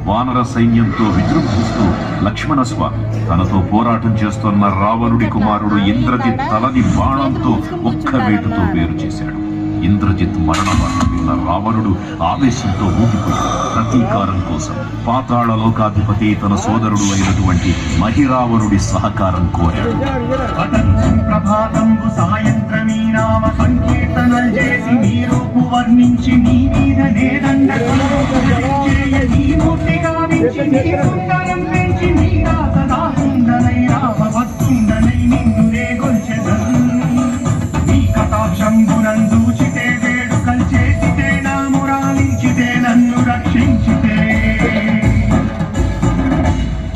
వానర సైన్యంతో విజృంభిస్తూ లక్ష్మణస్వామి తనతో పోరాటం చేస్తున్న రావణుడి కుమారుడు ఇంద్రజిత్ తలని బాణంతో ఒక్క వేటుతో వేరు చేశాడు. ఇంద్రజిత్ మరణ వార్త విన్న రావణుడు ఆవేశంతో ఊగిపోయాడు. ప్రతీకారం కోసం పాతాళ లోకాధిపతి తన సోదరుడు అయినటువంటి మహిరావణుడి సహకారం కోరాడు.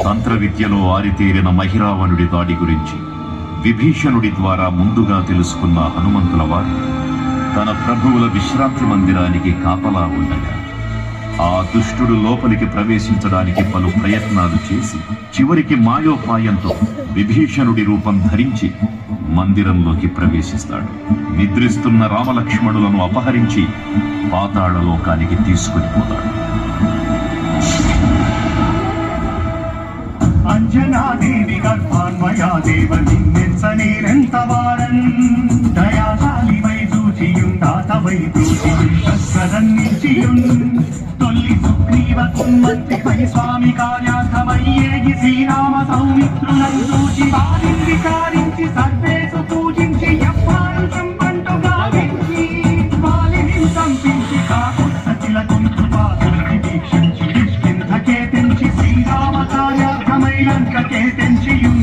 తంత్ర విద్యలో ఆరితేరిన మహిరావణుడి దాడి గురించి విభీషణుడి ద్వారా ముందుగా తెలుసుకున్న హనుమంతుల వారు తన ప్రభువుల విశ్రాంతి మందిరానికి కాపలా ఉండగా ఆ దుష్టుడు లోపలికి ప్రవేశించడానికి పలు ప్రయత్నాలు చేసి చివరికి మాయోపాయంతో విభీషణుడి రూపం ధరించి మందిరంలోకి ప్రవేశిస్తాడు. నిద్రిస్తున్న రామలక్ష్మణులను అపహరించి పాతాళ లోకానికి తీసుకుని పోతాడు. అంజనాదేవి గర్భాన్వయా దేవ నిన్నెంత వారన్ దయాశాలివై చూచియుందాతవై చూచియున్ తొల్లి సుగ్రీవ కున్మంత్రిపై స్వామి కార్యార్థమయ్యేగి శ్రీరామ సౌమిత్రులను చూచి వారిని కారించి సర్వేసు పూజించి యవ్వాంశం పంటు గావించి వాలిని సంపించి కాకుత్సతిల కుంటు పాదులని వీక్షించి కిష్కింధకే తెంచి శ్రీరామ కార్యార్థమై లంకకే తెంచియున్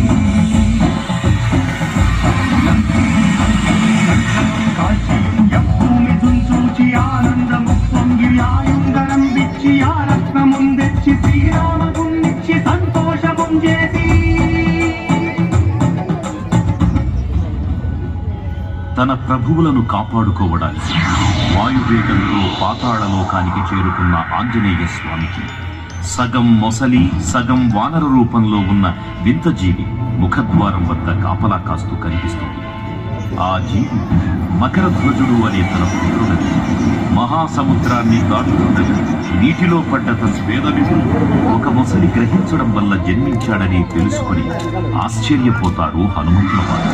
తన ప్రభువులను కాపాడుకోవడానికి వాయువేగంతో పాతాళ లోకానికి చేరుకున్న ఆంజనేయ స్వామికి సగం మొసలి సగం వానర రూపంలో ఉన్న వింత జీవి ముఖద్వారం వద్ద కాపలా కాస్తూ కనిపిస్తుంది. ఆ జీవి మకరధ్వజుడు అనే తన పుత్రుడని మహాసముద్రాన్ని దాటుతుండగా నీటిలో పడ్డ తన స్వేదవిధుడు ఒక మొసలి గ్రహించడం వల్ల జన్మించాడని తెలుసుకుని ఆశ్చర్యపోతారు హనుమంతుల వారు.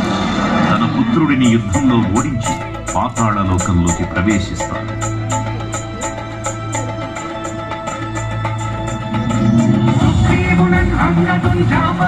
తన పుత్రుడిని యుద్ధంలో ఓడించి పాతాళ లోకంలోకి ప్రవేశిస్తాడు. రంగతుంజాప